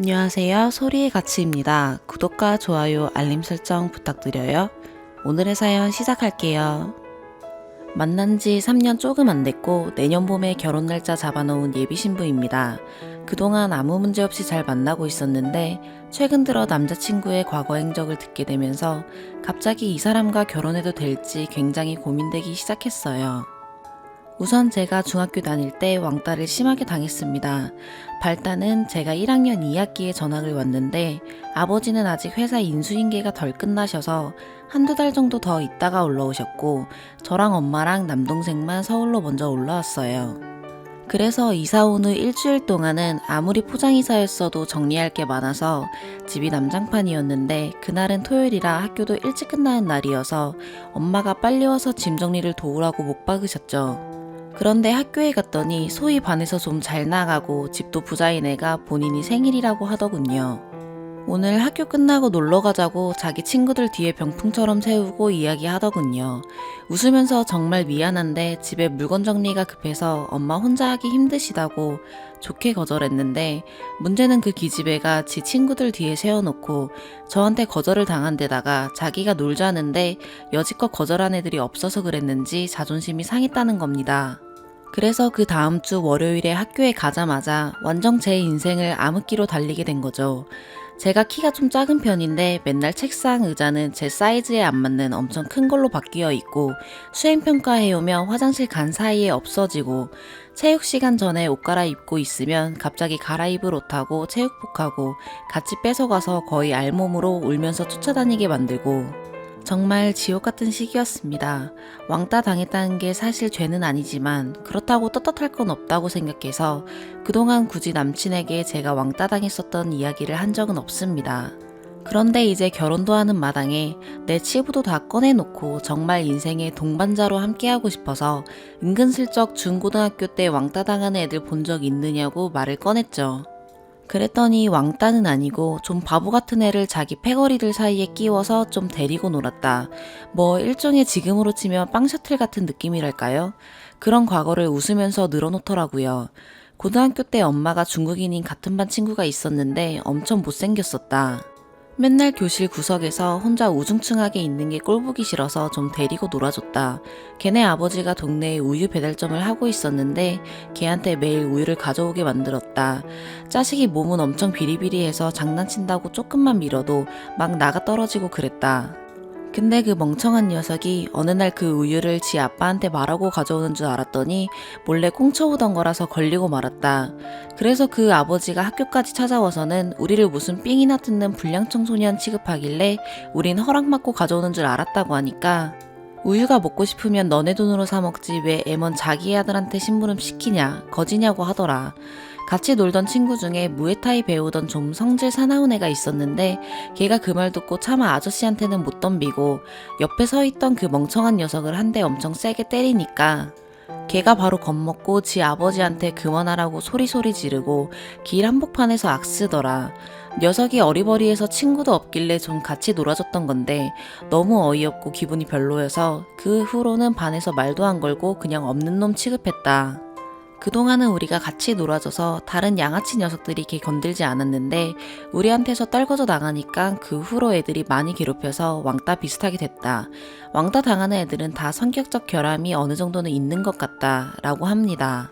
안녕하세요. 소리의 가치입니다. 구독과 좋아요, 알림 설정 부탁드려요. 오늘의 사연 시작할게요. 만난 지 3년 조금 안 됐고 내년 봄에 결혼 날짜 잡아놓은 예비 신부입니다. 그동안 아무 문제 없이 잘 만나고 있었는데 최근 들어 남자친구의 과거 행적을 듣게 되면서 갑자기 이 사람과 결혼해도 될지 굉장히 고민되기 시작했어요. 우선 제가 중학교 다닐 때 왕따를 심하게 당했습니다. 발단은 제가 1학년 2학기에 전학을 왔는데 아버지는 아직 회사 인수인계가 덜 끝나셔서 한두 달 정도 더 있다가 올라오셨고 저랑 엄마랑 남동생만 서울로 먼저 올라왔어요. 그래서 이사 온 후 일주일 동안은 아무리 포장이사였어도 정리할 게 많아서 집이 난장판이었는데 그날은 토요일이라 학교도 일찍 끝나는 날이어서 엄마가 빨리 와서 짐 정리를 도우라고 못 박으셨죠. 그런데 학교에 갔더니 소위 반에서 좀 잘 나가고 집도 부자인 애가 본인이 생일이라고 하더군요. 오늘 학교 끝나고 놀러 가자고 자기 친구들 뒤에 병풍처럼 세우고 이야기하더군요. 웃으면서 정말 미안한데 집에 물건 정리가 급해서 엄마 혼자 하기 힘드시다고 좋게 거절했는데 문제는 그 기집애가 지 친구들 뒤에 세워놓고 저한테 거절을 당한 데다가 자기가 놀자는데 여지껏 거절한 애들이 없어서 그랬는지 자존심이 상했다는 겁니다. 그래서 그 다음 주 월요일에 학교에 가자마자 완전 제 인생을 암흑기로 달리게 된 거죠. 제가 키가 좀 작은 편인데 맨날 책상 의자는 제 사이즈에 안 맞는 엄청 큰 걸로 바뀌어 있고 수행평가 해오면 화장실 간 사이에 없어지고 체육 시간 전에 옷 갈아입고 있으면 갑자기 갈아입을 옷하고 체육복하고 같이 뺏어가서 거의 알몸으로 울면서 쫓아다니게 만들고 정말 지옥 같은 시기였습니다. 왕따 당했다는 게 사실 죄는 아니지만 그렇다고 떳떳할 건 없다고 생각해서 그동안 굳이 남친에게 제가 왕따 당했었던 이야기를 한 적은 없습니다. 그런데 이제 결혼도 하는 마당에 내 치부도 다 꺼내놓고 정말 인생의 동반자로 함께하고 싶어서 은근슬쩍 중고등학교 때 왕따 당하는 애들 본 적 있느냐고 말을 꺼냈죠. 그랬더니 왕따는 아니고 좀 바보 같은 애를 자기 패거리들 사이에 끼워서 좀 데리고 놀았다. 뭐 일종의 지금으로 치면 빵셔틀 같은 느낌이랄까요? 그런 과거를 웃으면서 늘어놓더라고요. 고등학교 때 엄마가 중국인인 같은 반 친구가 있었는데 엄청 못생겼었다. 맨날 교실 구석에서 혼자 우중충하게 있는 게 꼴보기 싫어서 좀 데리고 놀아줬다. 걔네 아버지가 동네에 우유 배달점을 하고 있었는데 걔한테 매일 우유를 가져오게 만들었다. 자식이 몸은 엄청 비리비리해서 장난친다고 조금만 밀어도 막 나가 떨어지고 그랬다. 근데 그 멍청한 녀석이 어느 날 그 우유를 지 아빠한테 말하고 가져오는 줄 알았더니 몰래 꽁쳐오던 거라서 걸리고 말았다. 그래서 그 아버지가 학교까지 찾아와서는 우리를 무슨 삥이나 뜯는 불량청소년 취급하길래 우린 허락받고 가져오는 줄 알았다고 하니까 우유가 먹고 싶으면 너네 돈으로 사 먹지 왜 애먼 자기 아들한테 심부름 시키냐 거지냐고 하더라. 같이 놀던 친구 중에 무에타이 배우던 좀 성질 사나운 애가 있었는데 걔가 그 말 듣고 차마 아저씨한테는 못 덤비고 옆에 서 있던 그 멍청한 녀석을 한 대 엄청 세게 때리니까 걔가 바로 겁먹고 지 아버지한테 그만하라고 소리소리 지르고 길 한복판에서 악쓰더라. 녀석이 어리버리해서 친구도 없길래 좀 같이 놀아줬던 건데 너무 어이없고 기분이 별로여서 그 후로는 반에서 말도 안 걸고 그냥 없는 놈 취급했다. 그동안은 우리가 같이 놀아줘서 다른 양아치 녀석들이 걔 건들지 않았는데 우리한테서 떨궈져 나가니까 그 후로 애들이 많이 괴롭혀서 왕따 비슷하게 됐다. 왕따 당하는 애들은 다 성격적 결함이 어느 정도는 있는 것 같다 라고 합니다.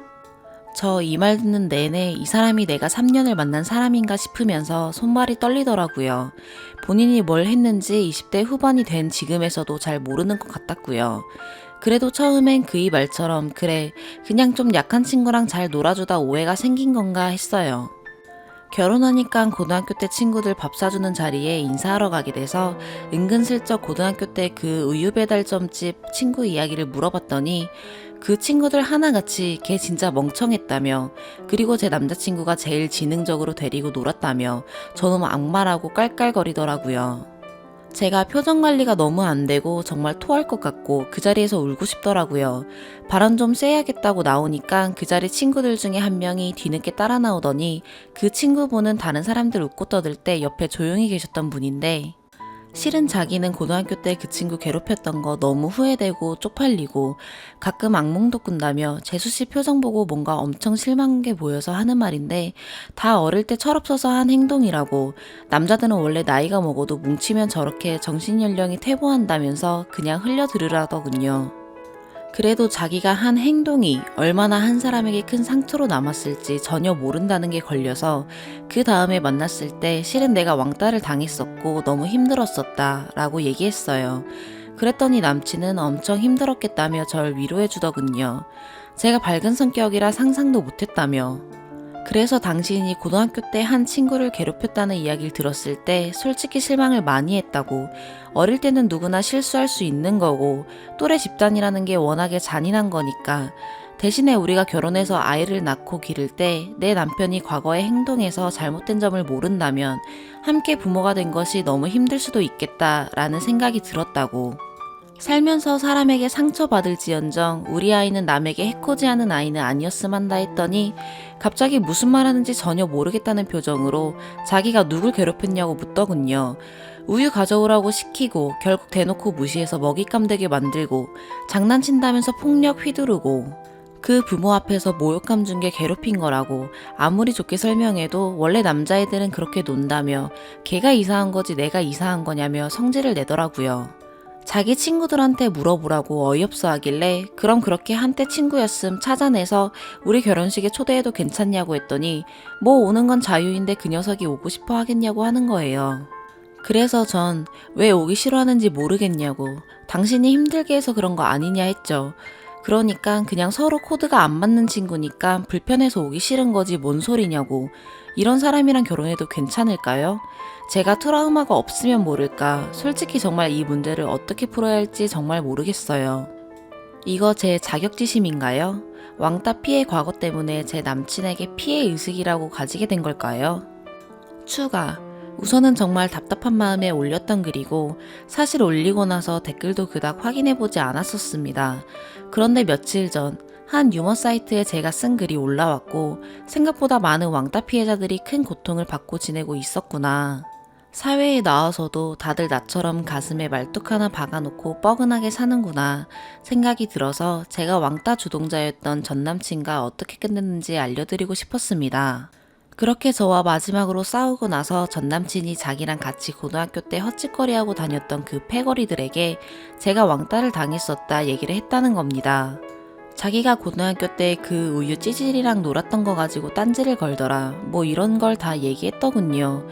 저 이 말 듣는 내내 이 사람이 내가 3년을 만난 사람인가 싶으면서 손발이 떨리더라고요. 본인이 뭘 했는지 20대 후반이 된 지금에서도 잘 모르는 것 같았고요. 그래도 처음엔 그이 말처럼 그래 그냥 좀 약한 친구랑 잘 놀아주다 오해가 생긴 건가 했어요. 결혼하니까 고등학교 때 친구들 밥 사주는 자리에 인사하러 가게 돼서 은근슬쩍 고등학교 때 그 우유 배달점집 친구 이야기를 물어봤더니 그 친구들 하나같이 걔 진짜 멍청했다며 그리고 제 남자친구가 제일 지능적으로 데리고 놀았다며 저놈 악마라고 깔깔거리더라고요. 제가 표정 관리가 너무 안 되고 정말 토할 것 같고 그 자리에서 울고 싶더라고요. 발언 좀 쐬야겠다고 나오니까 그 자리 친구들 중에 한 명이 뒤늦게 따라 나오더니 그 친구분은 다른 사람들 웃고 떠들 때 옆에 조용히 계셨던 분인데 실은 자기는 고등학교 때 그 친구 괴롭혔던 거 너무 후회되고 쪽팔리고 가끔 악몽도 꾼다며 재수씨 표정 보고 뭔가 엄청 실망한 게 보여서 하는 말인데 다 어릴 때 철없어서 한 행동이라고 남자들은 원래 나이가 먹어도 뭉치면 저렇게 정신연령이 퇴보한다면서 그냥 흘려 들으라더군요. 그래도 자기가 한 행동이 얼마나 한 사람에게 큰 상처로 남았을지 전혀 모른다는 게 걸려서 그 다음에 만났을 때 실은 내가 왕따를 당했었고 너무 힘들었었다 라고 얘기했어요. 그랬더니 남친은 엄청 힘들었겠다며 절 위로해 주더군요. 제가 밝은 성격이라 상상도 못했다며. 그래서 당신이 고등학교 때 한 친구를 괴롭혔다는 이야기를 들었을 때 솔직히 실망을 많이 했다고. 어릴 때는 누구나 실수할 수 있는 거고 또래 집단이라는 게 워낙에 잔인한 거니까. 대신에 우리가 결혼해서 아이를 낳고 기를 때 내 남편이 과거의 행동에서 잘못된 점을 모른다면 함께 부모가 된 것이 너무 힘들 수도 있겠다라는 생각이 들었다고. 살면서 사람에게 상처받을지언정 우리 아이는 남에게 해코지하는 아이는 아니었음 한다 했더니 갑자기 무슨 말하는지 전혀 모르겠다는 표정으로 자기가 누굴 괴롭혔냐고 묻더군요. 우유 가져오라고 시키고 결국 대놓고 무시해서 먹잇감 되게 만들고 장난친다면서 폭력 휘두르고 그 부모 앞에서 모욕감 준 게 괴롭힌 거라고 아무리 좋게 설명해도 원래 남자애들은 그렇게 논다며 걔가 이상한 거지 내가 이상한 거냐며 성질을 내더라고요. 자기 친구들한테 물어보라고 어이없어 하길래 그럼 그렇게 한때 친구였음 찾아내서 우리 결혼식에 초대해도 괜찮냐고 했더니 뭐 오는 건 자유인데 그 녀석이 오고 싶어 하겠냐고 하는 거예요. 그래서 전 왜 오기 싫어하는지 모르겠냐고 당신이 힘들게 해서 그런 거 아니냐 했죠. 그러니까 그냥 서로 코드가 안 맞는 친구니까 불편해서 오기 싫은 거지 뭔 소리냐고. 이런 사람이랑 결혼해도 괜찮을까요? 제가 트라우마가 없으면 모를까. 솔직히 정말 이 문제를 어떻게 풀어야 할지 정말 모르겠어요. 이거 제 자격지심인가요? 왕따 피해 과거 때문에 제 남친에게 피해 의식이라고 가지게 된 걸까요? 추가. 우선은 정말 답답한 마음에 올렸던 글이고 사실 올리고 나서 댓글도 그닥 확인해보지 않았었습니다. 그런데 며칠 전 한 유머 사이트에 제가 쓴 글이 올라왔고 생각보다 많은 왕따 피해자들이 큰 고통을 받고 지내고 있었구나. 사회에 나와서도 다들 나처럼 가슴에 말뚝 하나 박아놓고 뻐근하게 사는구나 생각이 들어서 제가 왕따 주동자였던 전 남친과 어떻게 끝냈는지 알려드리고 싶었습니다. 그렇게 저와 마지막으로 싸우고 나서 전 남친이 자기랑 같이 고등학교 때 헛짓거리하고 다녔던 그 패거리들에게 제가 왕따를 당했었다 얘기를 했다는 겁니다. 자기가 고등학교 때 그 우유 찌질이랑 놀았던 거 가지고 딴지를 걸더라 뭐 이런 걸 다 얘기했더군요.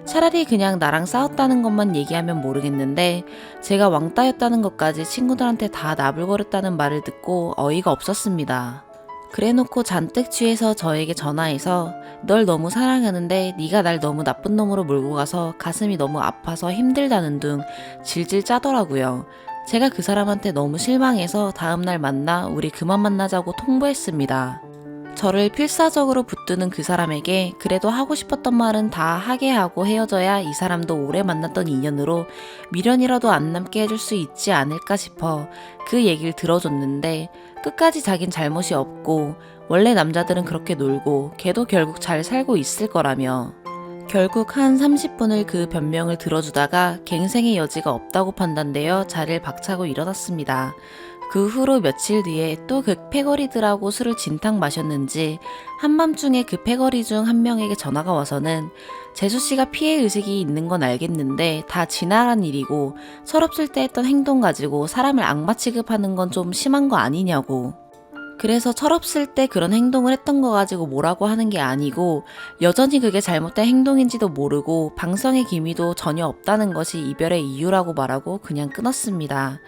차라리 그냥 나랑 싸웠다는 것만 얘기하면 모르겠는데 제가 왕따였다는 것까지 친구들한테 다 나불거렸다는 말을 듣고 어이가 없었습니다. 그래놓고 잔뜩 취해서 저에게 전화해서 널 너무 사랑하는데 네가 날 너무 나쁜 놈으로 몰고 가서 가슴이 너무 아파서 힘들다는 둥 질질 짜더라고요. 제가 그 사람한테 너무 실망해서 다음날 만나 우리 그만 만나자고 통보했습니다. 저를 필사적으로 붙드는 그 사람에게 그래도 하고 싶었던 말은 다 하게 하고 헤어져야 이 사람도 오래 만났던 인연으로 미련이라도 안 남게 해줄 수 있지 않을까 싶어 그 얘기를 들어줬는데 끝까지 자긴 잘못이 없고 원래 남자들은 그렇게 놀고 걔도 결국 잘 살고 있을 거라며 결국 한 30분을 그 변명을 들어주다가 갱생의 여지가 없다고 판단되어 자리를 박차고 일어났습니다. 그 후로 며칠 뒤에 또 그 패거리들하고 술을 진탕 마셨는지 한밤중에 그 패거리 중 한 명에게 전화가 와서는 재수씨가 피해의식이 있는 건 알겠는데 다 지나간 일이고 철없을 때 했던 행동 가지고 사람을 악마 취급하는 건 좀 심한 거 아니냐고. 그래서 철없을 때 그런 행동을 했던 거 가지고 뭐라고 하는 게 아니고 여전히 그게 잘못된 행동인지도 모르고 방성의 기미도 전혀 없다는 것이 이별의 이유라고 말하고 그냥 끊었습니다.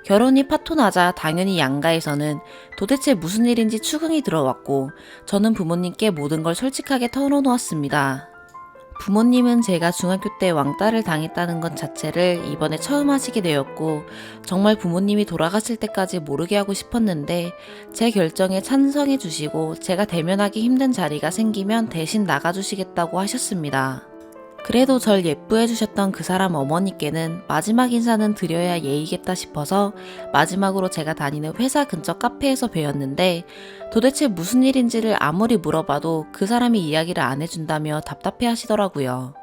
결혼이 파토나자 당연히 양가에서는 도대체 무슨 일인지 추궁이 들어왔고 저는 부모님께 모든 걸 솔직하게 털어놓았습니다. 부모님은 제가 중학교 때 왕따를 당했다는 것 자체를 이번에 처음 하시게 되었고 정말 부모님이 돌아가실 때까지 모르게 하고 싶었는데 제 결정에 찬성해 주시고 제가 대면하기 힘든 자리가 생기면 대신 나가주시겠다고 하셨습니다. 그래도 절 예쁘해 주셨던 그 사람 어머니께는 마지막 인사는 드려야 예의겠다 싶어서 마지막으로 제가 다니는 회사 근처 카페에서 뵈었는데 도대체 무슨 일인지를 아무리 물어봐도 그 사람이 이야기를 안 해준다며 답답해 하시더라고요.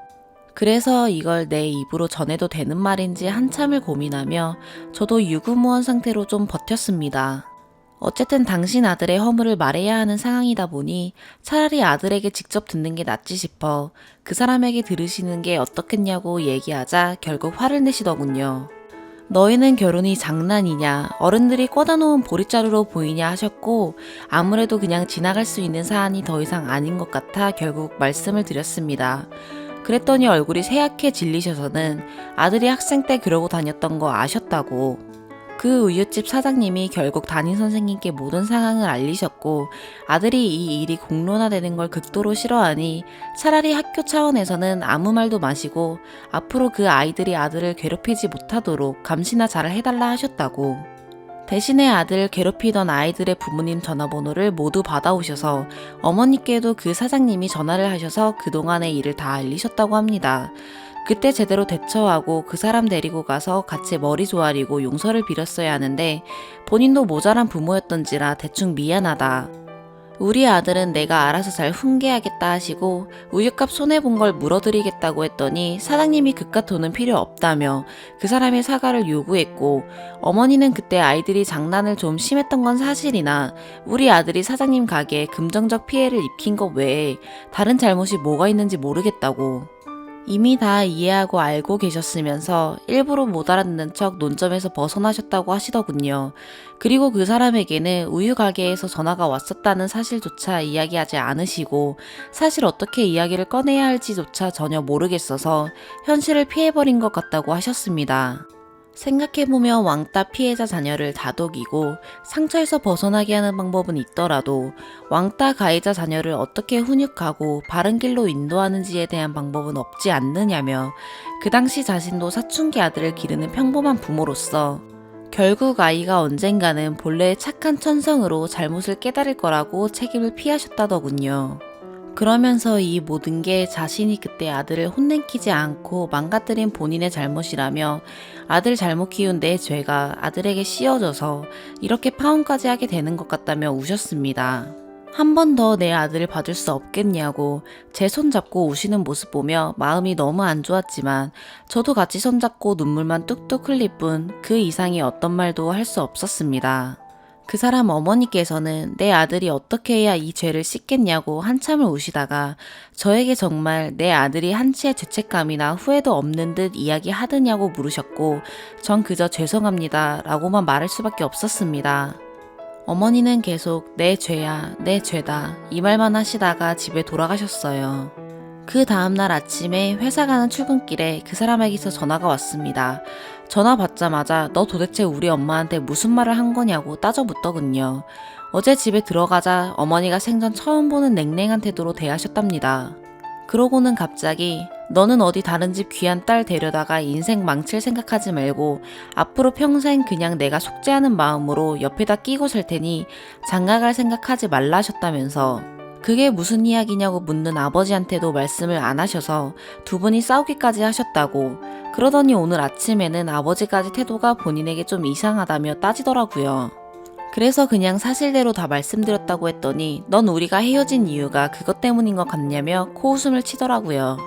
그래서 이걸 내 입으로 전해도 되는 말인지 한참을 고민하며 저도 유구무원 상태로 좀 버텼습니다. 어쨌든 당신 아들의 허물을 말해야 하는 상황이다 보니 차라리 아들에게 직접 듣는 게 낫지 싶어 그 사람에게 들으시는 게 어떻겠냐고 얘기하자 결국 화를 내시더군요. 너희는 결혼이 장난이냐, 어른들이 꽂아 놓은 보릿자루로 보이냐 하셨고 아무래도 그냥 지나갈 수 있는 사안이 더 이상 아닌 것 같아 결국 말씀을 드렸습니다. 그랬더니 얼굴이 새하얗게 질리셔서는 아들이 학생 때 그러고 다녔던 거 아셨다고. 그 우유집 사장님이 결국 담임 선생님께 모든 상황을 알리셨고 아들이 이 일이 공론화되는 걸 극도로 싫어하니 차라리 학교 차원에서는 아무 말도 마시고 앞으로 그 아이들이 아들을 괴롭히지 못하도록 감시나 잘 해달라 하셨다고. 대신에 아들을 괴롭히던 아이들의 부모님 전화번호를 모두 받아오셔서 어머니께도 그 사장님이 전화를 하셔서 그동안의 일을 다 알리셨다고 합니다. 그때 제대로 대처하고 그 사람 데리고 가서 같이 머리 조아리고 용서를 빌었어야 하는데 본인도 모자란 부모였던지라 대충 미안하다. 우리 아들은 내가 알아서 잘 훈계하겠다 하시고 우유값 손해본 걸 물어드리겠다고 했더니 사장님이 그깟 돈은 필요 없다며 그 사람의 사과를 요구했고 어머니는 그때 아이들이 장난을 좀 심했던 건 사실이나 우리 아들이 사장님 가게에 금전적 피해를 입힌 것 외에 다른 잘못이 뭐가 있는지 모르겠다고. 이미 다 이해하고 알고 계셨으면서 일부러 못 알아듣는 척 논점에서 벗어나셨다고 하시더군요. 그리고 그 사람에게는 우유 가게에서 전화가 왔었다는 사실조차 이야기하지 않으시고 사실 어떻게 이야기를 꺼내야 할지조차 전혀 모르겠어서 현실을 피해버린 것 같다고 하셨습니다. 생각해보면 왕따 피해자 자녀를 다독이고 상처에서 벗어나게 하는 방법은 있더라도 왕따 가해자 자녀를 어떻게 훈육하고 바른 길로 인도하는지에 대한 방법은 없지 않느냐며 그 당시 자신도 사춘기 아들을 기르는 평범한 부모로서 결국 아이가 언젠가는 본래의 착한 천성으로 잘못을 깨달을 거라고 책임을 피하셨다더군요. 그러면서 이 모든 게 자신이 그때 아들을 혼내키지 않고 망가뜨린 본인의 잘못이라며 아들 잘못 키운 내 죄가 아들에게 씌워져서 이렇게 파혼까지 하게 되는 것 같다며 우셨습니다. 한 번 더 내 아들을 봐줄 수 없겠냐고 제 손 잡고 우시는 모습 보며 마음이 너무 안 좋았지만 저도 같이 손잡고 눈물만 뚝뚝 흘릴 뿐 그 이상의 어떤 말도 할 수 없었습니다. 그 사람 어머니께서는 내 아들이 어떻게 해야 이 죄를 씻겠냐고 한참을 우시다가 저에게 정말 내 아들이 한치의 죄책감이나 후회도 없는 듯 이야기하느냐고 물으셨고 전 그저 죄송합니다 라고만 말할 수밖에 없었습니다. 어머니는 계속 내 죄야, 내 죄다 이 말만 하시다가 집에 돌아가셨어요. 그 다음날 아침에 회사 가는 출근길에 그 사람에게서 전화가 왔습니다. 전화 받자마자 너 도대체 우리 엄마한테 무슨 말을 한 거냐고 따져 묻더군요. 어제 집에 들어가자 어머니가 생전 처음 보는 냉랭한 태도로 대하셨답니다. 그러고는 갑자기 너는 어디 다른 집 귀한 딸 데려다가 인생 망칠 생각하지 말고 앞으로 평생 그냥 내가 속죄하는 마음으로 옆에다 끼고 살 테니 장가갈 생각하지 말라 하셨다면서 그게 무슨 이야기냐고 묻는 아버지한테도 말씀을 안 하셔서 두 분이 싸우기까지 하셨다고. 그러더니 오늘 아침에는 아버지까지 태도가 본인에게 좀 이상하다며 따지더라고요. 그래서 그냥 사실대로 다 말씀드렸다고 했더니 넌 우리가 헤어진 이유가 그것 때문인 것 같냐며 코웃음을 치더라고요.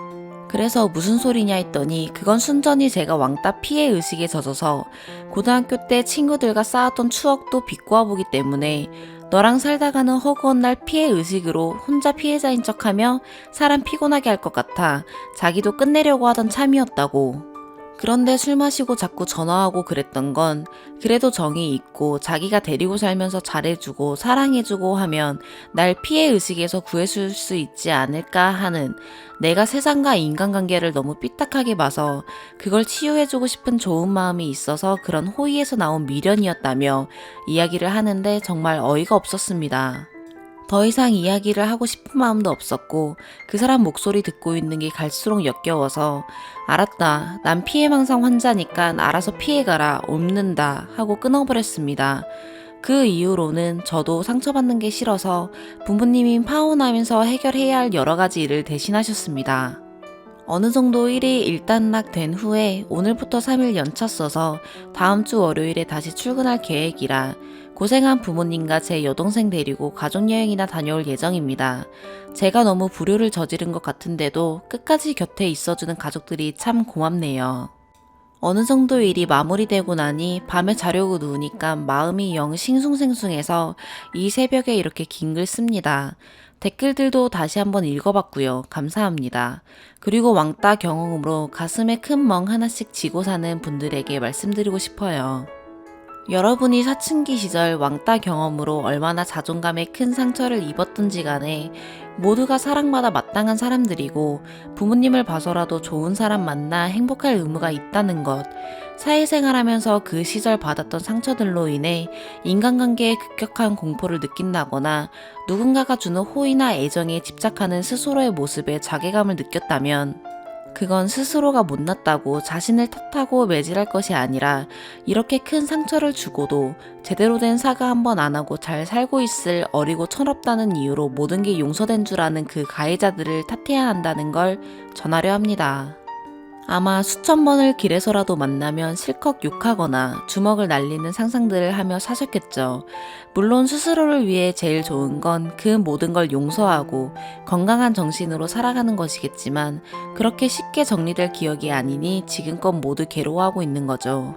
그래서 무슨 소리냐 했더니 그건 순전히 제가 왕따 피해 의식에 젖어서 고등학교 때 친구들과 쌓았던 추억도 비꼬아 보기 때문에 너랑 살다가는 허구한 날 피해 의식으로 혼자 피해자인 척하며 사람 피곤하게 할 것 같아 자기도 끝내려고 하던 참이었다고. 그런데 술 마시고 자꾸 전화하고 그랬던 건 그래도 정이 있고 자기가 데리고 살면서 잘해주고 사랑해주고 하면 날 피해 의식에서 구해줄 수 있지 않을까 하는 내가 세상과 인간관계를 너무 삐딱하게 봐서 그걸 치유해주고 싶은 좋은 마음이 있어서 그런 호의에서 나온 미련이었다며 이야기를 하는데 정말 어이가 없었습니다. 더 이상 이야기를 하고 싶은 마음도 없었고 그 사람 목소리 듣고 있는 게 갈수록 역겨워서 알았다. 난 피해망상 환자니까 알아서 피해가라. 옮는다. 하고 끊어버렸습니다. 그 이후로는 저도 상처받는 게 싫어서 부모님이 파혼하면서 해결해야 할 여러 가지 일을 대신하셨습니다. 어느 정도 일이 일단락된 후에 오늘부터 3일 연차 써서 다음 주 월요일에 다시 출근할 계획이라 고생한 부모님과 제 여동생 데리고 가족여행이나 다녀올 예정입니다. 제가 너무 불효를 저지른 것 같은데도 끝까지 곁에 있어주는 가족들이 참 고맙네요. 어느 정도 일이 마무리되고 나니 밤에 자려고 누우니까 마음이 영 싱숭생숭해서 이 새벽에 이렇게 긴 글 씁니다. 댓글들도 다시 한번 읽어봤고요. 감사합니다. 그리고 왕따 경험으로 가슴에 큰 멍 하나씩 지고 사는 분들에게 말씀드리고 싶어요. 여러분이 사춘기 시절 왕따 경험으로 얼마나 자존감에 큰 상처를 입었든지 간에 모두가 사랑받아 마땅한 사람들이고 부모님을 봐서라도 좋은 사람 만나 행복할 의무가 있다는 것, 사회생활하면서 그 시절 받았던 상처들로 인해 인간관계에 급격한 공포를 느낀다거나 누군가가 주는 호의나 애정에 집착하는 스스로의 모습에 자괴감을 느꼈다면 그건 스스로가 못났다고 자신을 탓하고 매질할 것이 아니라 이렇게 큰 상처를 주고도 제대로 된 사과 한 번 안 하고 잘 살고 있을 어리고 철없다는 이유로 모든 게 용서된 줄 아는 그 가해자들을 탓해야 한다는 걸 전하려 합니다. 아마 수천 번을 길에서라도 만나면 실컷 욕하거나 주먹을 날리는 상상들을 하며 사셨겠죠. 물론 스스로를 위해 제일 좋은 건 그 모든 걸 용서하고 건강한 정신으로 살아가는 것이겠지만 그렇게 쉽게 정리될 기억이 아니니 지금껏 모두 괴로워하고 있는 거죠.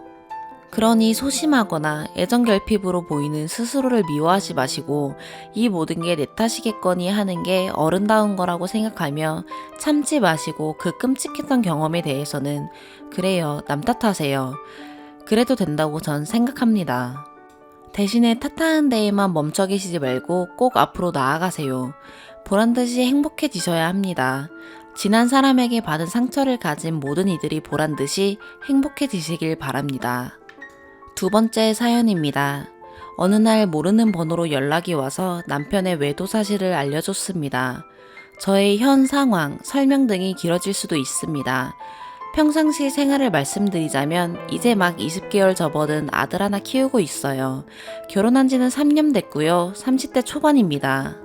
그러니 소심하거나 애정결핍으로 보이는 스스로를 미워하지 마시고 이 모든 게 내 탓이겠거니 하는 게 어른다운 거라고 생각하며 참지 마시고 그 끔찍했던 경험에 대해서는 그래요, 남 탓하세요. 그래도 된다고 전 생각합니다. 대신에 탓하는 데에만 멈춰 계시지 말고 꼭 앞으로 나아가세요. 보란듯이 행복해지셔야 합니다. 지난 사람에게 받은 상처를 가진 모든 이들이 보란듯이 행복해지시길 바랍니다. 두 번째 사연입니다. 어느 날 모르는 번호로 연락이 와서 남편의 외도 사실을 알려줬습니다. 저의 현 상황, 설명 등이 길어질 수도 있습니다. 평상시 생활을 말씀드리자면 이제 막 20개월 접어든 아들 하나 키우고 있어요. 결혼한 지는 3년 됐고요. 30대 초반입니다.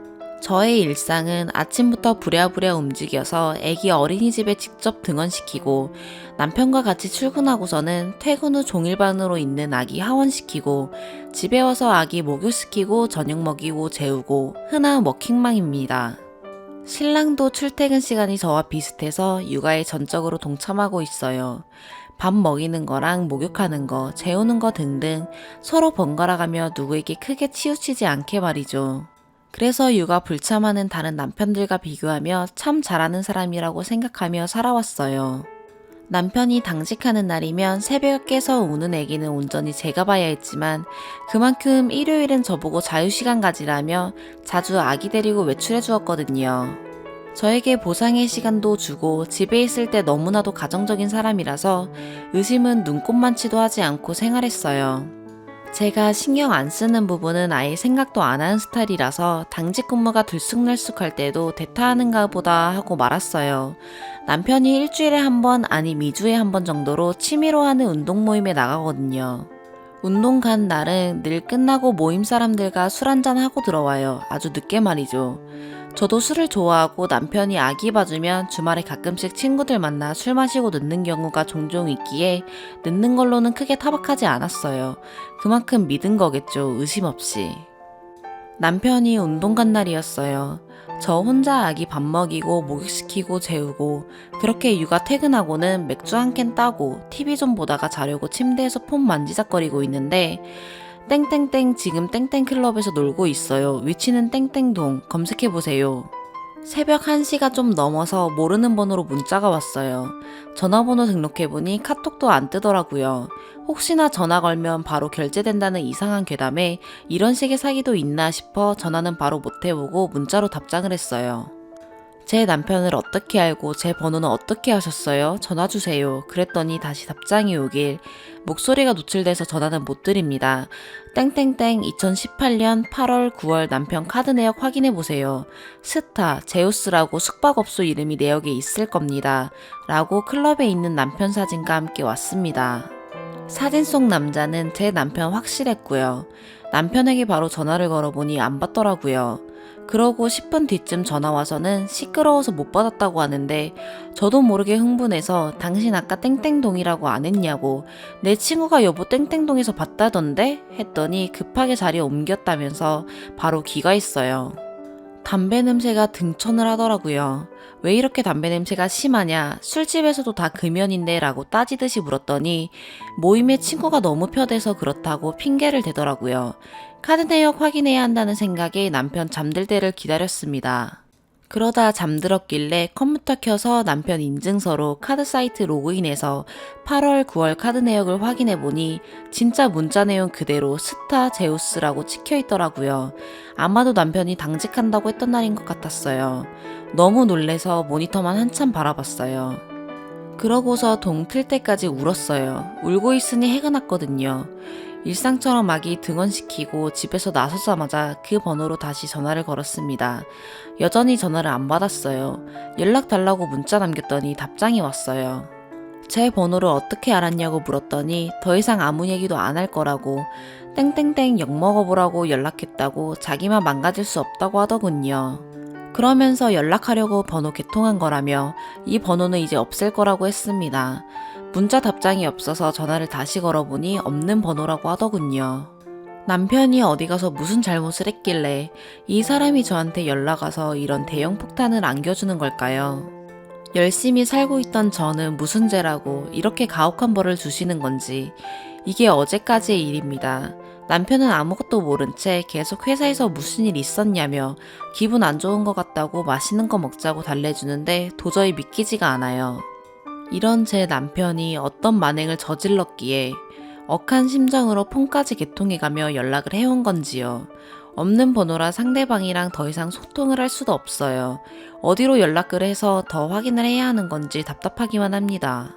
저의 일상은 아침부터 부랴부랴 움직여서 아기 어린이집에 직접 등원시키고 남편과 같이 출근하고서는 퇴근 후 종일반으로 있는 아기 하원시키고 집에 와서 아기 목욕시키고 저녁 먹이고 재우고 흔한 워킹맘입니다. 신랑도 출퇴근 시간이 저와 비슷해서 육아에 전적으로 동참하고 있어요. 밥 먹이는 거랑 목욕하는 거, 재우는 거 등등 서로 번갈아가며 누구에게 크게 치우치지 않게 말이죠. 그래서 육아 불참하는 다른 남편들과 비교하며 참 잘하는 사람이라고 생각하며 살아왔어요. 남편이 당직하는 날이면 새벽에 깨서 우는 아기는 온전히 제가 봐야 했지만 그만큼 일요일은 저보고 자유시간 가지라며 자주 아기 데리고 외출해 주었거든요. 저에게 보상의 시간도 주고 집에 있을 때 너무나도 가정적인 사람이라서 의심은 눈꼽만치도 하지 않고 생활했어요. 제가 신경 안 쓰는 부분은 아예 생각도 안 하는 스타일이라서 당직 근무가 들쑥날쑥할 때도 대타하는가 보다 하고 말았어요. 남편이 일주일에 한 번 아니 2주에 한 번 정도로 취미로 하는 운동 모임에 나가거든요. 운동 간 날은 늘 끝나고 모임 사람들과 술 한잔 하고 들어와요. 아주 늦게 말이죠. 저도 술을 좋아하고 남편이 아기 봐주면 주말에 가끔씩 친구들 만나 술 마시고 늦는 경우가 종종 있기에 늦는 걸로는 크게 타박하지 않았어요. 그만큼 믿은 거겠죠, 의심 없이. 남편이 운동 간 날이었어요. 저 혼자 아기 밥 먹이고 목욕시키고 재우고 그렇게 육아 퇴근하고는 맥주 한 캔 따고 TV 좀 보다가 자려고 침대에서 폰 만지작거리고 있는데 땡땡땡 지금 땡땡클럽에서 놀고 있어요. 위치는 땡땡동 검색해보세요. 새벽 1시가 좀 넘어서 모르는 번호로 문자가 왔어요. 전화번호 등록해보니 카톡도 안 뜨더라고요. 혹시나 전화 걸면 바로 결제된다는 이상한 괴담에 이런 식의 사기도 있나 싶어 전화는 바로 못 해보고 문자로 답장을 했어요. 제 남편을 어떻게 알고 제 번호는 어떻게 하셨어요? 전화주세요. 그랬더니 다시 답장이 오길 목소리가 노출돼서 전화는 못 드립니다. 땡땡땡 2018년 8월 9월 남편 카드 내역 확인해보세요. 스타, 제우스라고 숙박업소 이름이 내역에 있을 겁니다. 라고 클럽에 있는 남편 사진과 함께 왔습니다. 사진 속 남자는 제 남편 확실했고요. 남편에게 바로 전화를 걸어보니 안 받더라고요. 그러고 10분 뒤쯤 전화 와서는 시끄러워서 못 받았다고 하는데 저도 모르게 흥분해서 당신 아까 땡땡동이라고 안 했냐고 내 친구가 여보 땡땡동에서 봤다던데 했더니 급하게 자리에 옮겼다면서 바로 귀가했어요. 담배 냄새가 등천을 하더라고요. 왜 이렇게 담배 냄새가 심하냐? 술집에서도 다 금연인데 라고 따지듯이 물었더니 모임에 친구가 너무 편해서 그렇다고 핑계를 대더라고요. 카드 내역 확인해야 한다는 생각에 남편 잠들 때를 기다렸습니다. 그러다 잠들었길래 컴퓨터 켜서 남편 인증서로 카드 사이트 로그인해서 8월, 9월 카드 내역을 확인해보니 진짜 문자 내용 그대로 스타 제우스라고 찍혀있더라고요. 아마도 남편이 당직한다고 했던 날인 것 같았어요. 너무 놀래서 모니터만 한참 바라봤어요. 그러고서 동 틀 때까지 울었어요. 울고 있으니 해가 났거든요. 일상처럼 아기 등원시키고 집에서 나서자마자 그 번호로 다시 전화를 걸었습니다. 여전히 전화를 안 받았어요. 연락 달라고 문자 남겼더니 답장이 왔어요. 제 번호를 어떻게 알았냐고 물었더니 더 이상 아무 얘기도 안 할 거라고 땡땡땡 욕먹어보라고 연락했다고 자기만 망가질 수 없다고 하더군요. 그러면서 연락하려고 번호 개통한 거라며 이 번호는 이제 없앨 거라고 했습니다. 문자 답장이 없어서 전화를 다시 걸어보니 없는 번호라고 하더군요. 남편이 어디 가서 무슨 잘못을 했길래 이 사람이 저한테 연락 와서 이런 대형 폭탄을 안겨주는 걸까요? 열심히 살고 있던 저는 무슨 죄라고 이렇게 가혹한 벌을 주시는 건지 이게 어제까지의 일입니다. 남편은 아무것도 모른 채 계속 회사에서 무슨 일 있었냐며 기분 안 좋은 것 같다고 맛있는 거 먹자고 달래주는데 도저히 믿기지가 않아요. 이런 제 남편이 어떤 만행을 저질렀기에 억한 심정으로 폰까지 개통해가며 연락을 해온 건지요. 없는 번호라 상대방이랑 더 이상 소통을 할 수도 없어요. 어디로 연락을 해서 더 확인을 해야 하는 건지 답답하기만 합니다.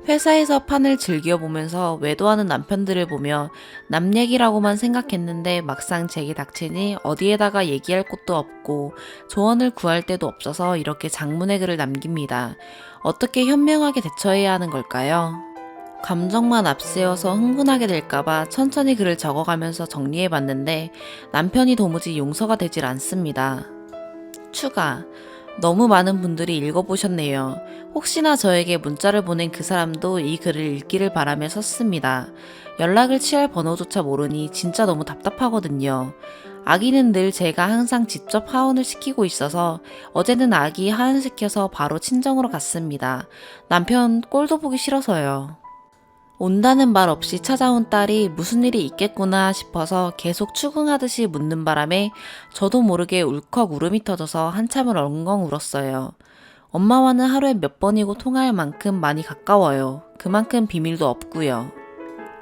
회사에서 판을 즐겨보면서 외도하는 남편들을 보며 남 얘기라고만 생각했는데 막상 제게 닥치니 어디에다가 얘기할 곳도 없고 조언을 구할 데도 없어서 이렇게 장문의 글을 남깁니다. 어떻게 현명하게 대처해야 하는 걸까요? 감정만 앞세워서 흥분하게 될까봐 천천히 글을 적어가면서 정리해봤는데 남편이 도무지 용서가 되질 않습니다. 추가. 너무 많은 분들이 읽어보셨네요. 혹시나 저에게 문자를 보낸 그 사람도 이 글을 읽기를 바라며 썼습니다. 연락을 취할 번호조차 모르니 진짜 너무 답답하거든요. 아기는 늘 제가 항상 직접 하원을 시키고 있어서 어제는 아기 하원시켜서 바로 친정으로 갔습니다. 남편 꼴도 보기 싫어서요. 온다는 말 없이 찾아온 딸이 무슨 일이 있겠구나 싶어서 계속 추궁하듯이 묻는 바람에 저도 모르게 울컥 울음이 터져서 한참을 엉엉 울었어요. 엄마와는 하루에 몇 번이고 통화할 만큼 많이 가까워요. 그만큼 비밀도 없고요.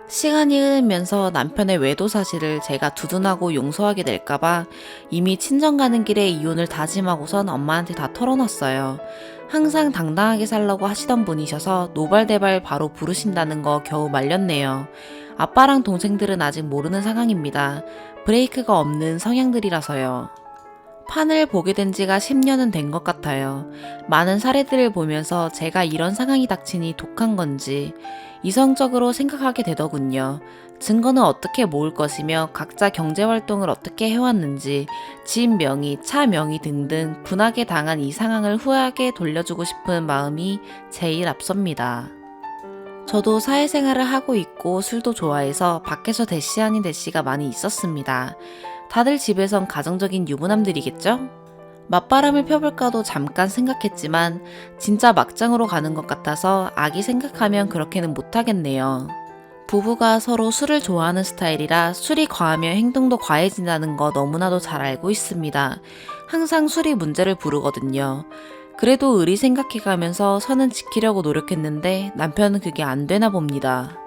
시간이 흐르면서 남편의 외도 사실을 제가 두둔하고 용서하게 될까봐 이미 친정 가는 길에 이혼을 다짐하고선 엄마한테 다 털어놨어요. 항상 당당하게 살라고 하시던 분이셔서 노발대발 바로 부르신다는 거 겨우 말렸네요. 아빠랑 동생들은 아직 모르는 상황입니다. 브레이크가 없는 성향들이라서요. 판을 보게 된 지가 10년은 된 것 같아요. 많은 사례들을 보면서 제가 이런 상황이 닥치니 독한 건지 이성적으로 생각하게 되더군요. 증거는 어떻게 모을 것이며 각자 경제활동을 어떻게 해왔는지 집 명의, 차 명의 등등 분하게 당한 이 상황을 후하게 돌려주고 싶은 마음이 제일 앞섭니다. 저도 사회생활을 하고 있고 술도 좋아해서 밖에서 대시 아닌 대시가 많이 있었습니다. 다들 집에선 가정적인 유부남들이겠죠? 맞바람을 펴볼까도 잠깐 생각했지만 진짜 막장으로 가는 것 같아서 아기 생각하면 그렇게는 못하겠네요. 부부가 서로 술을 좋아하는 스타일이라 술이 과하면 행동도 과해진다는 거 너무나도 잘 알고 있습니다. 항상 술이 문제를 부르거든요. 그래도 의리 생각해가면서 선은 지키려고 노력했는데 남편은 그게 안 되나 봅니다.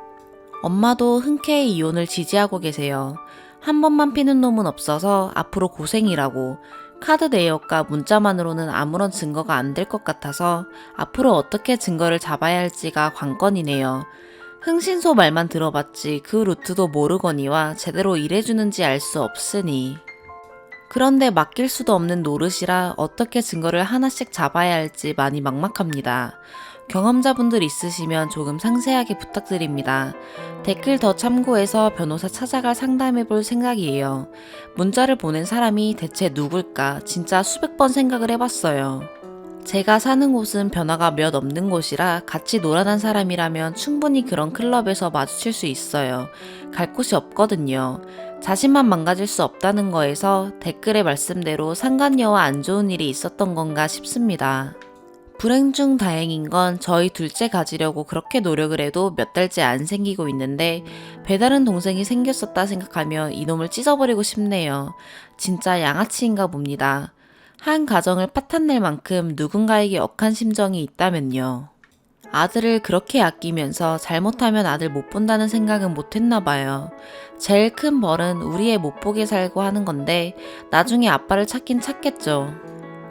엄마도 흔쾌히 이혼을 지지하고 계세요. 한 번만 피는 놈은 없어서 앞으로 고생이라고 카드 내역과 문자만으로는 아무런 증거가 안 될 것 같아서 앞으로 어떻게 증거를 잡아야 할지가 관건이네요. 흥신소 말만 들어봤지 그 루트도 모르거니와 제대로 일해주는지 알 수 없으니. 그런데 맡길 수도 없는 노릇이라 어떻게 증거를 하나씩 잡아야 할지 많이 막막합니다. 경험자분들 있으시면 조금 상세하게 부탁드립니다. 댓글 더 참고해서 변호사 찾아갈 상담해 볼 생각이에요. 문자를 보낸 사람이 대체 누굴까 진짜 수백 번 생각을 해봤어요. 제가 사는 곳은 변화가 몇 없는 곳이라 같이 놀아난 사람이라면 충분히 그런 클럽에서 마주칠 수 있어요. 갈 곳이 없거든요. 자신만 망가질 수 없다는 거에서 댓글의 말씀대로 상간녀와 안 좋은 일이 있었던 건가 싶습니다. 불행 중 다행인 건 저희 둘째 가지려고 그렇게 노력을 해도 몇 달째 안 생기고 있는데 배다른 동생이 생겼었다 생각하면 이놈을 찢어버리고 싶네요. 진짜 양아치인가 봅니다. 한 가정을 파탄낼 만큼 누군가에게 억한 심정이 있다면요. 아들을 그렇게 아끼면서 잘못하면 아들 못 본다는 생각은 못했나 봐요. 제일 큰 벌은 우리 애 못 보게 살고 하는 건데 나중에 아빠를 찾긴 찾겠죠.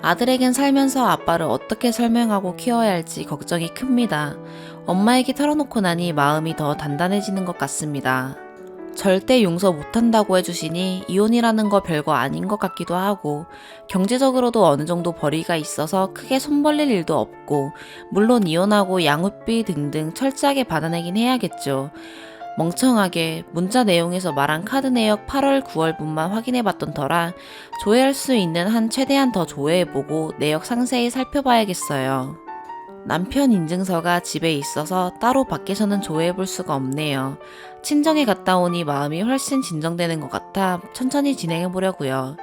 아들에겐 살면서 아빠를 어떻게 설명하고 키워야 할지 걱정이 큽니다. 엄마에게 털어놓고 나니 마음이 더 단단해지는 것 같습니다. 절대 용서 못한다고 해주시니 이혼이라는 거 별거 아닌 것 같기도 하고 경제적으로도 어느 정도 벌이가 있어서 크게 손 벌릴 일도 없고 물론 이혼하고 양육비 등등 철저하게 받아내긴 해야겠죠. 멍청하게 문자 내용에서 말한 카드 내역 8월 9월분만 확인해봤던 터라 조회할 수 있는 한 최대한 더 조회해보고 내역 상세히 살펴봐야겠어요. 남편 인증서가 집에 있어서 따로 밖에서는 조회해볼 수가 없네요. 친정에 갔다 오니 마음이 훨씬 진정되는 것 같아 천천히 진행해보려고요.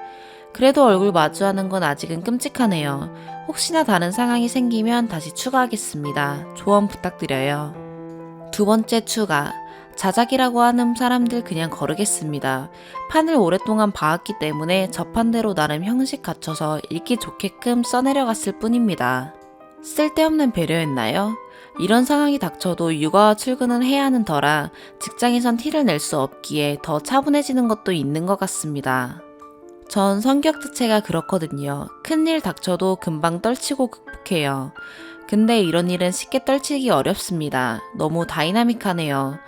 그래도 얼굴 마주하는 건 아직은 끔찍하네요. 혹시나 다른 상황이 생기면 다시 추가하겠습니다. 조언 부탁드려요. 두 번째 추가. 자작이라고 하는 사람들 그냥 거르겠습니다. 판을 오랫동안 봐왔기 때문에 저판대로 나름 형식 갖춰서 읽기 좋게끔 써내려갔을 뿐입니다. 쓸데없는 배려였나요? 이런 상황이 닥쳐도 육아와 출근은 해야 하는 터라 직장에선 티를 낼 수 없기에 더 차분해지는 것도 있는 것 같습니다. 전 성격 자체가 그렇거든요. 큰일 닥쳐도 금방 떨치고 극복해요. 근데 이런 일은 쉽게 떨치기 어렵습니다. 너무 다이나믹하네요.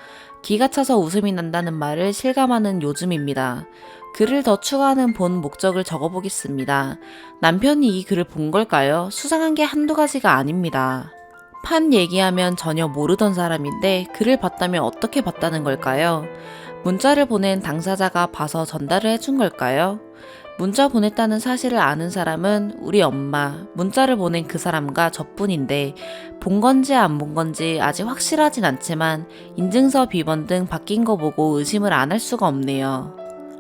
기가 차서 웃음이 난다는 말을 실감하는 요즘입니다. 글을 더 추가하는 본 목적을 적어보겠습니다. 남편이 이 글을 본 걸까요? 수상한 게 한두 가지가 아닙니다. 판 얘기하면 전혀 모르던 사람인데 글을 봤다면 어떻게 봤다는 걸까요? 문자를 보낸 당사자가 봐서 전달을 해준 걸까요? 문자 보냈다는 사실을 아는 사람은 우리 엄마, 문자를 보낸 그 사람과 저뿐인데 본 건지 안 본 건지 아직 확실하진 않지만 인증서 비번 등 바뀐 거 보고 의심을 안 할 수가 없네요.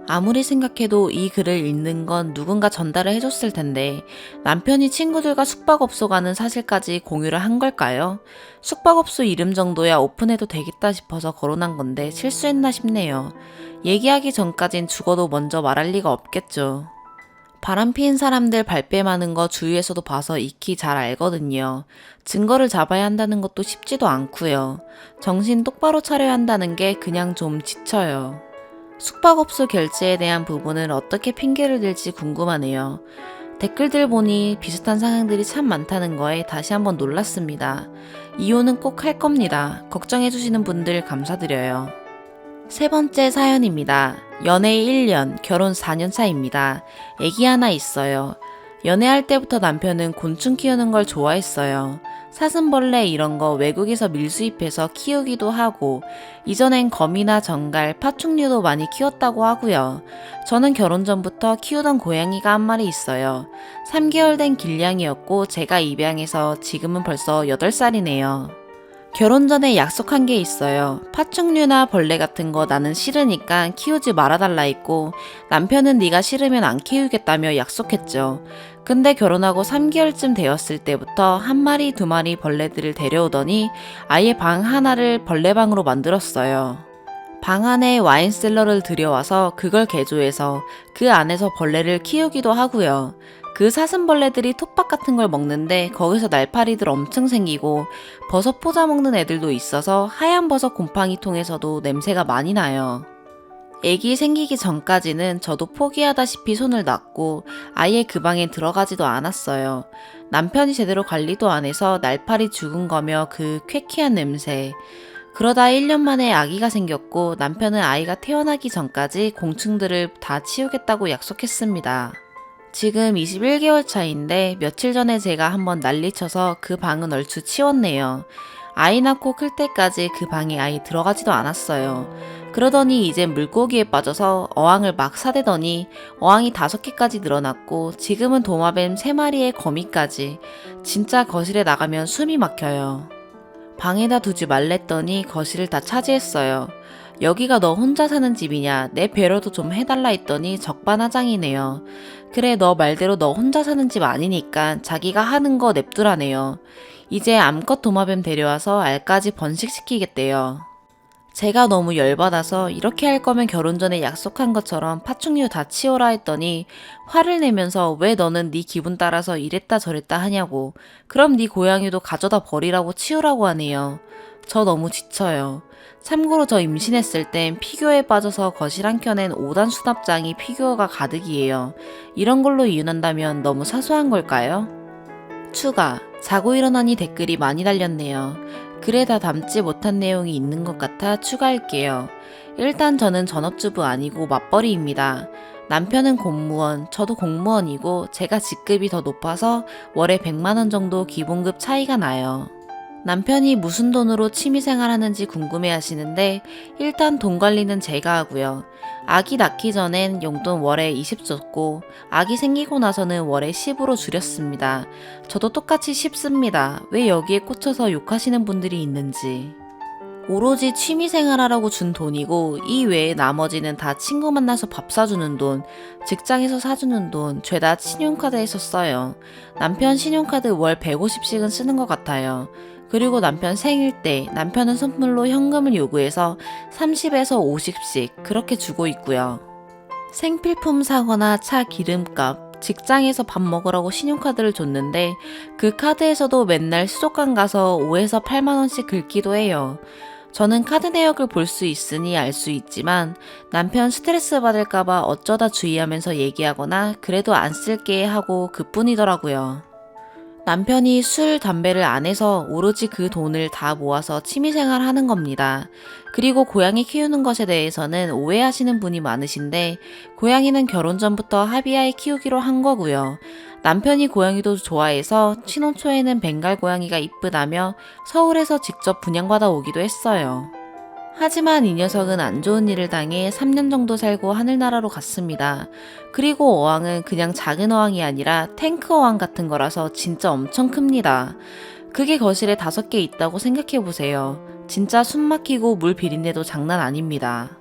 아무리 생각해도 이 글을 읽는 건 누군가 전달을 해줬을 텐데 남편이 친구들과 숙박업소 가는 사실까지 공유를 한 걸까요? 숙박업소 이름 정도야 오픈해도 되겠다 싶어서 거론한 건데 실수했나 싶네요. 얘기하기 전까진 죽어도 먼저 말할 리가 없겠죠. 바람 피는 사람들 발뺌 하는 거 주위에서도 봐서 익히 잘 알거든요. 증거를 잡아야 한다는 것도 쉽지도 않고요. 정신 똑바로 차려야 한다는 게 그냥 좀 지쳐요. 숙박업소 결제에 대한 부분을 어떻게 핑계를 댈지 궁금하네요. 댓글들 보니 비슷한 상황들이 참 많다는 거에 다시 한번 놀랐습니다. 이혼은 꼭 할 겁니다. 걱정해주시는 분들 감사드려요. 세 번째 사연입니다. 연애 1년, 결혼 4년 차입니다. 애기 하나 있어요. 연애할 때부터 남편은 곤충 키우는 걸 좋아했어요. 사슴벌레 이런 거 외국에서 밀수입해서 키우기도 하고 이전엔 거미나 정갈, 파충류도 많이 키웠다고 하고요. 저는 결혼 전부터 키우던 고양이가 한 마리 있어요. 3개월 된 길냥이였고 제가 입양해서 지금은 벌써 8살이네요. 결혼 전에 약속한 게 있어요. 파충류나 벌레 같은 거 나는 싫으니까 키우지 말아달라 했고 남편은 네가 싫으면 안 키우겠다며 약속했죠. 근데 결혼하고 3개월쯤 되었을 때부터 한 마리 두 마리 벌레들을 데려오더니 아예 방 하나를 벌레방으로 만들었어요. 방 안에 와인셀러를 들여와서 그걸 개조해서 그 안에서 벌레를 키우기도 하고요. 그 사슴벌레들이 톱밥 같은 걸 먹는데 거기서 날파리들 엄청 생기고 버섯 포자 먹는 애들도 있어서 하얀 버섯 곰팡이 통에서도 냄새가 많이 나요. 애기 생기기 전까지는 저도 포기하다시피 손을 놨고 아예 그 방에 들어가지도 않았어요. 남편이 제대로 관리도 안 해서 날파리 죽은 거며 그 쾌쾌한 냄새. 그러다 1년 만에 아기가 생겼고 남편은 아이가 태어나기 전까지 공충들을 다 치우겠다고 약속했습니다. 지금 21개월 차인데 며칠 전에 제가 한번 난리쳐서 그 방은 얼추 치웠네요. 아이 낳고 클 때까지 그 방에 아예 들어가지도 않았어요. 그러더니 이제 물고기에 빠져서 어항을 막 사대더니 어항이 5개까지 늘어났고 지금은 도마뱀 3마리에 거미까지. 진짜 거실에 나가면 숨이 막혀요. 방에다 두지 말랬더니 거실을 다 차지했어요. 여기가 너 혼자 사는 집이냐? 내 배려도 좀 해달라 했더니 적반하장이네요. 그래, 너 말대로 너 혼자 사는 집 아니니까 자기가 하는 거 냅두라네요. 이제 암컷 도마뱀 데려와서 알까지 번식시키겠대요. 제가 너무 열받아서 이렇게 할 거면 결혼 전에 약속한 것처럼 파충류 다 치워라 했더니 화를 내면서 왜 너는 네 기분 따라서 이랬다 저랬다 하냐고. 그럼 네 고양이도 가져다 버리라고 치우라고 하네요. 저 너무 지쳐요. 참고로 저 임신했을 땐 피규어에 빠져서 거실 한켠엔 5단 수납장이 피규어가 가득이에요. 이런 걸로 이혼한다면 너무 사소한 걸까요? 추가, 자고 일어나니 댓글이 많이 달렸네요. 글에 다 담지 못한 내용이 있는 것 같아 추가할게요. 일단 저는 전업주부 아니고 맞벌이입니다. 남편은 공무원, 저도 공무원이고 제가 직급이 더 높아서 월에 100만원 정도 기본급 차이가 나요. 남편이 무슨 돈으로 취미생활 하는지 궁금해 하시는데 일단 돈 관리는 제가 하고요. 아기 낳기 전엔 용돈 월에 20 줬고 아기 생기고 나서는 월에 10으로 줄였습니다. 저도 똑같이 10 씁니다. 왜 여기에 꽂혀서 욕하시는 분들이 있는지. 오로지 취미생활 하라고 준 돈이고 이 외에 나머지는 다 친구 만나서 밥 사주는 돈, 직장에서 사주는 돈, 죄다 신용카드에서 써요. 남편 신용카드 월 150씩은 쓰는 것 같아요. 그리고 남편 생일 때 남편은 선물로 현금을 요구해서 30에서 50씩 그렇게 주고 있고요. 생필품 사거나 차 기름값, 직장에서 밥 먹으라고 신용카드를 줬는데 그 카드에서도 맨날 수족관 가서 5에서 8만원씩 긁기도 해요. 저는 카드 내역을 볼 수 있으니 알 수 있지만 남편 스트레스 받을까봐 어쩌다 주의하면서 얘기하거나 그래도 안 쓸게 하고 그뿐이더라고요. 남편이 술, 담배를 안 해서 오로지 그 돈을 다 모아서 취미생활 하는 겁니다. 그리고 고양이 키우는 것에 대해서는 오해하시는 분이 많으신데 고양이는 결혼 전부터 합의하에 키우기로 한 거고요. 남편이 고양이도 좋아해서 신혼 초에는 벵갈 고양이가 이쁘다며 서울에서 직접 분양받아 오기도 했어요. 하지만 이 녀석은 안 좋은 일을 당해 3년 정도 살고 하늘나라로 갔습니다. 그리고 어항은 그냥 작은 어항이 아니라 탱크 어항 같은 거라서 진짜 엄청 큽니다. 그게 거실에 5개 있다고 생각해보세요. 진짜 숨 막히고 물 비린내도 장난 아닙니다.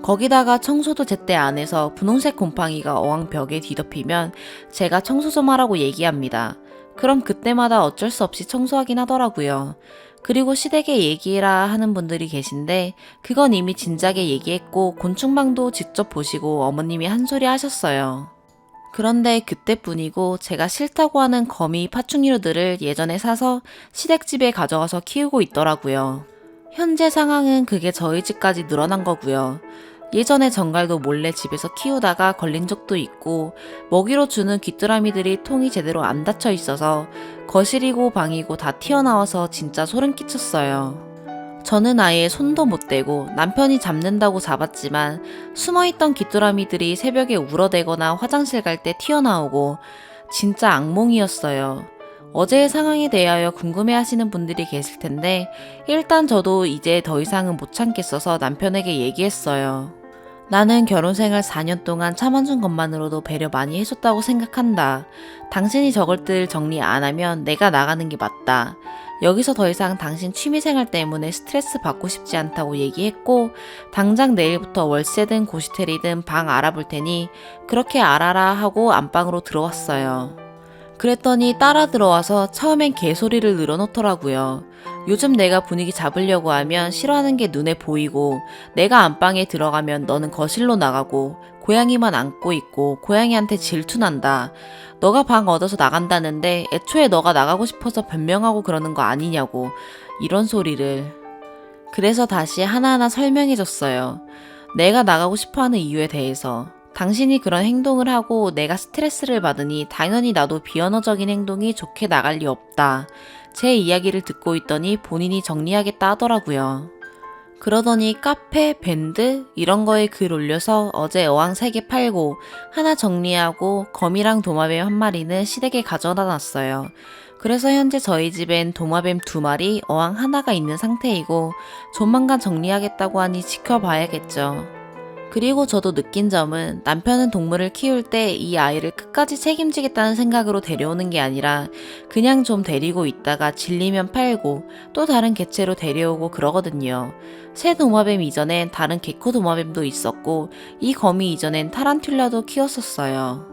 거기다가 청소도 제때 안 해서 분홍색 곰팡이가 어항 벽에 뒤덮이면 제가 청소 좀 하라고 얘기합니다. 그럼 그때마다 어쩔 수 없이 청소하긴 하더라고요. 그리고 시댁에 얘기해라 하는 분들이 계신데 그건 이미 진작에 얘기했고 곤충방도 직접 보시고 어머님이 한 소리 하셨어요. 그런데 그때뿐이고 제가 싫다고 하는 거미 파충류들을 예전에 사서 시댁집에 가져가서 키우고 있더라고요. 현재 상황은 그게 저희 집까지 늘어난 거고요. 예전에 정갈도 몰래 집에서 키우다가 걸린 적도 있고 먹이로 주는 귀뚜라미들이 통이 제대로 안 닫혀 있어서 거실이고 방이고 다 튀어나와서 진짜 소름 끼쳤어요. 저는 아예 손도 못 대고 남편이 잡는다고 잡았지만 숨어있던 귀뚜라미들이 새벽에 울어대거나 화장실 갈 때 튀어나오고 진짜 악몽이었어요. 어제의 상황에 대하여 궁금해하시는 분들이 계실 텐데 일단 저도 이제 더 이상은 못 참겠어서 남편에게 얘기했어요. 나는 결혼 생활 4년 동안 참아준 것만으로도 배려 많이 해줬다고 생각한다. 당신이 저것들 정리 안 하면 내가 나가는 게 맞다. 여기서 더 이상 당신 취미생활 때문에 스트레스 받고 싶지 않다고 얘기했고 당장 내일부터 월세든 고시텔이든 방 알아볼 테니 그렇게 알아라 하고 안방으로 들어왔어요. 그랬더니 따라 들어와서 처음엔 개소리를 늘어놓더라고요. 요즘 내가 분위기 잡으려고 하면 싫어하는 게 눈에 보이고 내가 안방에 들어가면 너는 거실로 나가고 고양이만 안고 있고 고양이한테 질투난다. 너가 방 얻어서 나간다는데 애초에 너가 나가고 싶어서 변명하고 그러는 거 아니냐고 이런 소리를. 그래서 다시 하나하나 설명해줬어요. 내가 나가고 싶어하는 이유에 대해서. 당신이 그런 행동을 하고 내가 스트레스를 받으니 당연히 나도 비언어적인 행동이 좋게 나갈 리 없다. 제 이야기를 듣고 있더니 본인이 정리하겠다 하더라고요. 그러더니 카페, 밴드 이런 거에 글 올려서 어제 어항 3개 팔고 하나 정리하고 거미랑 도마뱀 한 마리는 시댁에 가져다 놨어요. 그래서 현재 저희 집엔 도마뱀 2마리, 어항 하나가 있는 상태이고 조만간 정리하겠다고 하니 지켜봐야겠죠. 그리고 저도 느낀 점은 남편은 동물을 키울 때 이 아이를 끝까지 책임지겠다는 생각으로 데려오는 게 아니라 그냥 좀 데리고 있다가 질리면 팔고 또 다른 개체로 데려오고 그러거든요. 새 도마뱀 이전엔 다른 개코 도마뱀도 있었고 이 거미 이전엔 타란툴라도 키웠었어요.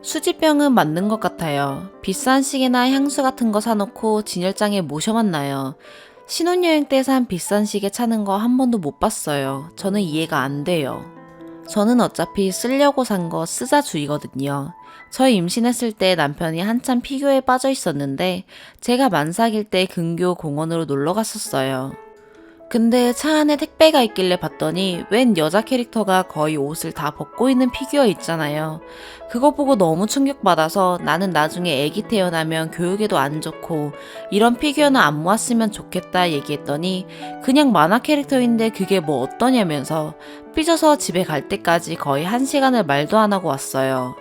수지병은 맞는 것 같아요. 비싼 시계나 향수 같은 거 사놓고 진열장에 모셔놨나요? 신혼여행 때 산 비싼 시계 차는 거 한 번도 못 봤어요. 저는 이해가 안 돼요. 저는 어차피 쓰려고 산 거 쓰자주의거든요. 저 임신했을 때 남편이 한참 피교에 빠져 있었는데 제가 만삭일 때 근교 공원으로 놀러 갔었어요. 근데 차 안에 택배가 있길래 봤더니 웬 여자 캐릭터가 거의 옷을 다 벗고 있는 피규어 있잖아요. 그거 보고 너무 충격받아서 나는 나중에 애기 태어나면 교육에도 안 좋고 이런 피규어는 안 모았으면 좋겠다 얘기했더니 그냥 만화 캐릭터인데 그게 뭐 어떠냐면서 삐져서 집에 갈 때까지 거의 1시간을 말도 안 하고 왔어요.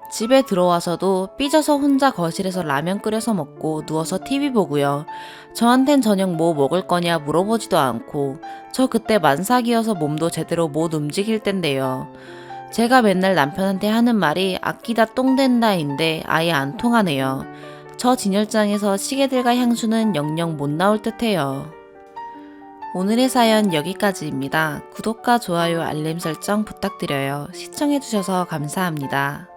집에 들어와서도 삐져서 혼자 거실에서 라면 끓여서 먹고 누워서 TV 보고요. 저한텐 저녁 뭐 먹을 거냐 물어보지도 않고 저 그때 만삭이어서 몸도 제대로 못 움직일 땐데요. 제가 맨날 남편한테 하는 말이 아끼다 똥 된다인데 아예 안 통하네요. 저 진열장에서 시계들과 향수는 영영 못 나올 듯해요. 오늘의 사연 여기까지입니다. 구독과 좋아요 알림 설정 부탁드려요. 시청해주셔서 감사합니다.